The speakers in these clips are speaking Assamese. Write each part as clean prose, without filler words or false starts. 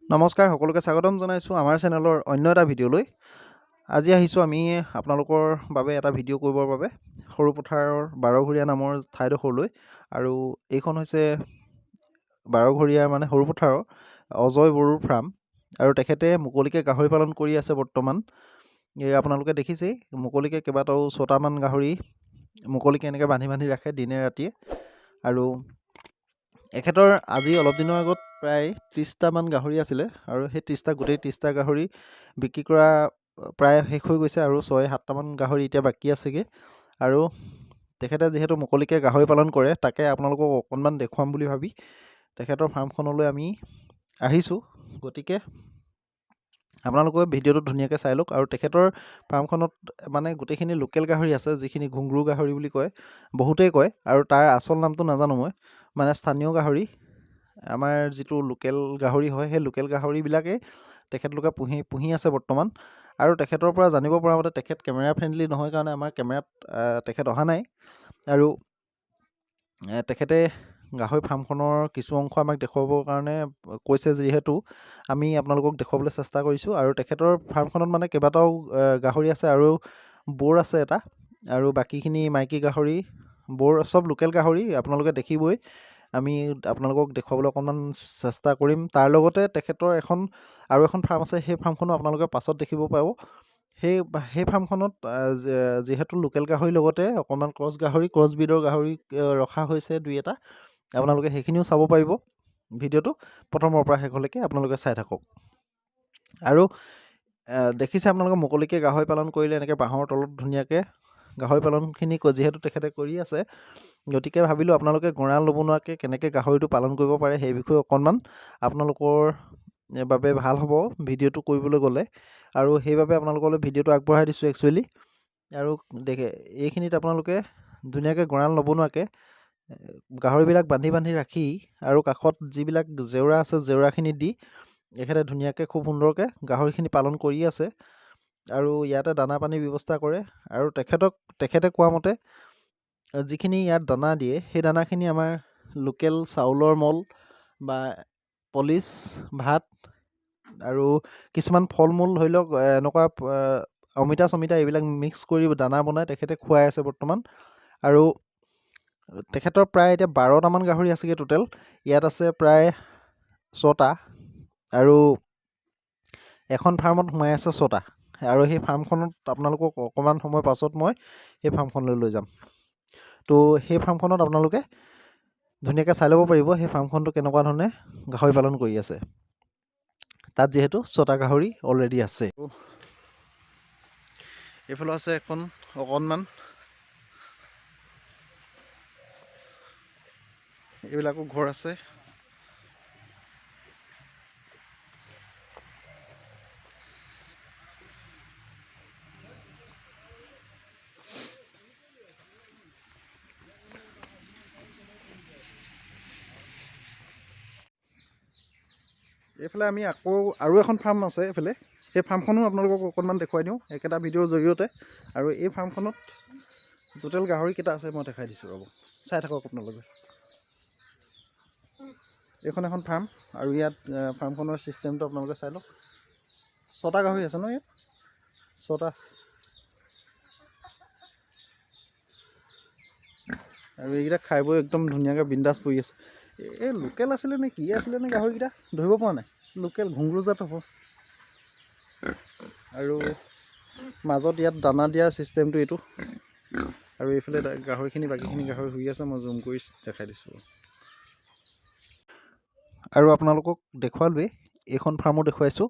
নমস্কাৰ সকলোকে স্বাগতম জনাইছোঁ আমাৰ চেনেলৰ অন্য এটা ভিডিঅ'লৈ। আজি আহিছোঁ আমি আপোনালোকৰ বাবে এটা ভিডিঅ' কৰিবৰ বাবে সৰু পথাৰৰ বাৰঘৰীয়া নামৰ ঠাইডোখৰলৈ। আৰু এইখন হৈছে বাৰঘৰীয়াৰ মানে সৰু পথাৰৰ অজয় বড়োৰ ফাৰ্ম। আৰু তেখেতে মুকলিকৈ গাহৰি পালন কৰি আছে বৰ্তমান। আপোনালোকে দেখিছেই মুকলিকৈ কেইবাটাও 6টামান গাহৰি মুকলিকৈ এনেকৈ বান্ধি বান্ধি ৰাখে দিনে ৰাতিয়ে। আৰু এখেতৰ আজি অলপ দিনৰ আগত প্ৰায় 30টামান গাহৰি আছিলে আৰু সেই গোটেই 30টা গাহৰি বিক্ৰী কৰা প্ৰায় শেষ হৈ গৈছে আৰু 6-7টামান গাহৰি এতিয়া বাকী আছেগৈ। আৰু তেখেতে যিহেতু মুকলিকৈ গাহৰি পালন কৰে তাকে আপোনালোকক অকণমান দেখুৱাম বুলি ভাবি তেখেতৰ ফাৰ্মখনলৈ আমি আহিছোঁ। গতিকে আপোনালোকে ভিডিঅ'টো ধুনীয়াকৈ চাই লওক। আৰু তেখেতৰ ফাৰ্মখনত মানে গোটেইখিনি লোকেল গাহৰি আছে, যিখিনি ঘুংগুৰু গাহৰি বুলি কয় বহুতেই কয়, আৰু তাৰ আচল নামটো নাজানো মই, মানে স্থানীয় গাহৰি। আমাৰ যিটো লোকেল গাহৰি হয় সেই লোকেল গাহৰিবিলাকেই তেখেতলোকে পুহি আছে বৰ্তমান। আৰু তেখেতৰ পৰা জানিব পৰা মতে তেখেত কেমেৰা ফ্ৰেণ্ডলি নহয় কাৰণে আমাৰ কেমেৰাত তেখেত অহা নাই। আৰু তেখেতে গাহৰি ফাৰ্মখনৰ কিছু অংশ আমাক দেখুৱাবৰ কাৰণে কৈছে, যিহেতু আমি আপোনালোকক দেখুৱাবলৈ চেষ্টা কৰিছোঁ। আৰু তেখেতৰ ফাৰ্মখনত মানে কেইবাটাও গাহৰি আছে আৰু বৰ আছে এটা, আৰু বাকীখিনি মাইকী গাহৰি, বৰ চব লোকেল গাহৰি আপোনালোকে দেখিবই। আমি আপোনালোকক দেখুৱাবলৈ অকণমান চেষ্টা কৰিম। তাৰ লগতে তেখেতৰ আৰু এখন ফাৰ্ম আছে, সেই ফাৰ্মখনো আপোনালোকে পাছত দেখিব পাব। সেই ফাৰ্মখনত যিহেতু লোকেল গাহৰিৰ লগতে অকণমান ক্ৰছ ব্ৰীডৰ গাহৰি ৰখা হৈছে 2-এটা। আপোনালোকে সেইখিনিও চাব পাৰিব। ভিডিঅ'টো প্ৰথমৰ পৰা শেষলৈকে আপোনালোকে চাই থাকক। আৰু দেখিছে আপোনালোকে মুকলিকৈ গাহৰি পালন কৰিলে এনেকৈ বাঁহৰ তলত ধুনীয়াকৈ গাহৰি পালনখিনি যিহেতু তেখেতে কৰি আছে, গতিকে ভাবিলোঁ আপোনালোকে গঁৰাল নবনোৱাকৈ কেনেকৈ গাহৰিটো পালন কৰিব পাৰে সেই বিষয়ে অকণমান আপোনালোকৰ বাবে ভাল হ'ব ভিডিঅ'টো কৰিবলৈ গ'লে। আৰু সেইবাবে আপোনালোকলৈ ভিডিঅ'টো আগবঢ়াই দিছোঁ একচুৱেলি। আৰু এইখিনিত আপোনালোকে ধুনীয়াকৈ গঁৰাল নবনোৱাকৈ গাহৰিবিলাক বান্ধি বান্ধি ৰাখি আৰু কাষত যিবিলাক জেওৰা আছে জেওৰাখিনি দি এখেতে ধুনীয়াকৈ খুব সুন্দৰকৈ গাহৰিখিনি পালন কৰি আছে। আৰু ইয়াতে দানা পানীৰ ব্যৱস্থা কৰে। আৰু তেখেতে কোৱা মতে যিখিনি ইয়াত দানা দিয়ে সেই দানাখিনি আমাৰ লোকেল চাউলৰ মল বা পলিচ ভাত আৰু কিছুমান ফল মূল, ধৰি লওক এনেকুৱা অমিতা চমিতা এইবিলাক মিক্স কৰি দানা বনাই তেখেতে খুৱাই আছে বৰ্তমান। আৰু তেখেতৰ প্ৰায় এতিয়া 12টামান গাহৰি আছেগৈ টোটেল। ইয়াত আছে প্ৰায় 6টা, আৰু এখন ফাৰ্মত সোমাই আছে 6টা। আৰু সেই ফাৰ্মখনত আপোনালোকক অকণমান সময় পাছত মই সেই ফাৰ্মখনলৈ লৈ যাম। তো সেই ফাৰ্মখনত আপোনালোকে ধুনীয়াকৈ চাই ল'ব পাৰিব সেই ফাৰ্মখনটো কেনেকুৱা ধৰণে গাহৰি পালন কৰি আছে। তাত যিহেতু 6টা গাহৰি অলৰেডি আছে। এইফালে আছে এখন অকণমান, এইবিলাকো ঘৰ আছে। এইফালে আমি আৰু এখন ফাৰ্ম আছে এইফালে, সেই ফাৰ্মখনো আপোনালোকক অকণমান দেখুৱাই দিওঁ একেটা ভিডিঅ'ৰ জৰিয়তে। আৰু এই ফাৰ্মখনত টোটেল গাহৰি কেইটা আছে মই দেখাই দিছোঁ, ৰ'ব চাই থাকক আপোনালোকে। এইখন এখন ফাৰ্ম, আৰু ইয়াত ফাৰ্মখনৰ ছিষ্টেমটো আপোনালোকে চাই লওক। 6টা গাহৰি আছে ন ইয়াত, 6টা। আৰু এইকেইটা খাই বৈ একদম ধুনীয়াকৈ বিন্দাছ পৰি আছে। এই লোকেল আছিলে নে কি আছিলে নে গাহৰিকেইটা ধৰিব পৰা নাই, লোকেল ঘুংগুৰু জাত হ'ব। আৰু মাজত ইয়াত দানা দিয়া ছিষ্টেমটো এইটো। আৰু এইফালে গাহৰিখিনি বাকীখিনি গাহৰি শুই আছে, মই জুম কৰি দেখাই দিছোঁ। আৰু আপোনালোকক দেখুৱালোৱেই, এইখন ফাৰ্মো দেখুৱাইছোঁ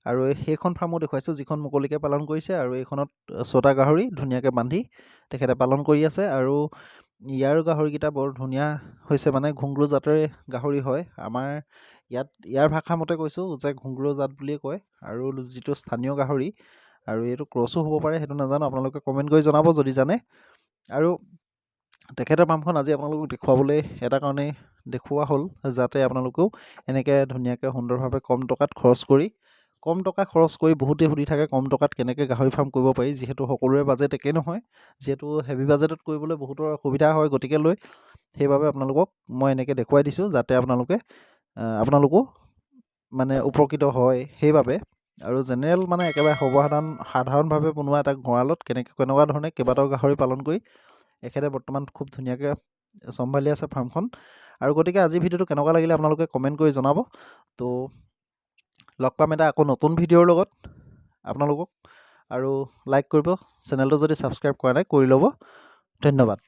আৰু সেইখন ফাৰ্মো দেখুৱাইছোঁ যিখন মুকলিকৈ পালন কৰিছে। আৰু এইখনত 6টা গাহৰি ধুনীয়াকৈ বান্ধি তেখেতে পালন কৰি আছে। আৰু ইয়াৰ গাহৰিকেইটা বৰ ধুনীয়া হৈছে, মানে ঘুংগুৰু জাতৰে গাহৰি হয়। আমাৰ ইয়াৰ ভাষা মতে কৈছোঁ যে ঘুংগুৰু জাত বুলিয়ে কয়। আৰু যিটো স্থানীয় গাহৰি, আৰু এইটো ক্ৰছো হ'ব পাৰে সেইটো নাজানো, আপোনালোকে কমেণ্ট কৰি জনাব যদি জানে। আৰু তেখেতৰ ফাৰ্মখন আজি আপোনালোকক দেখুৱাবলৈ এটা কাৰণেই দেখুওৱা হ'ল, যাতে আপোনালোকেও এনেকৈ ধুনীয়াকৈ সুন্দৰভাৱে কম টকা খৰচ কৰি বহুতেই সুধি থাকে কম টকাত কেনেকৈ গাহৰি ফাৰ্ম কৰিব পাৰি। যিহেতু সকলোৰে বাজেট একেই নহয়, যিহেতু হেভি বাজেটত কৰিবলৈ বহুতৰ অসুবিধা হয়, গতিকে সেইবাবে আপোনালোকক মই এনেকৈ দেখুৱাই দিছোঁ যাতে আপোনালোকো মানে উপকৃত হয় সেইবাবে, আৰু জেনেৰেল মানে একেবাৰে সাধাৰণভাৱে বনোৱা এটা গঁৰালত কেনেকুৱা ধৰণে কেইবাটাও গাহৰি পালন কৰি এখেতে বৰ্তমান খুব ধুনীয়াকৈ চম্ভালি আছে ফাৰ্মখন। আৰু গতিকে আজি ভিডিঅ'টো কেনেকুৱা লাগিলে আপোনালোকে কমেণ্ট কৰি জনাব। তো লগ পাম এটা আকৌ নতুন ভিডিঅ'ৰ লগত আপোনালোকক, আৰু লাইক কৰিব, চেনেলটো যদি ছাবস্ক্ৰাইব কৰা নাই কৰি ল'ব। ধন্যবাদ।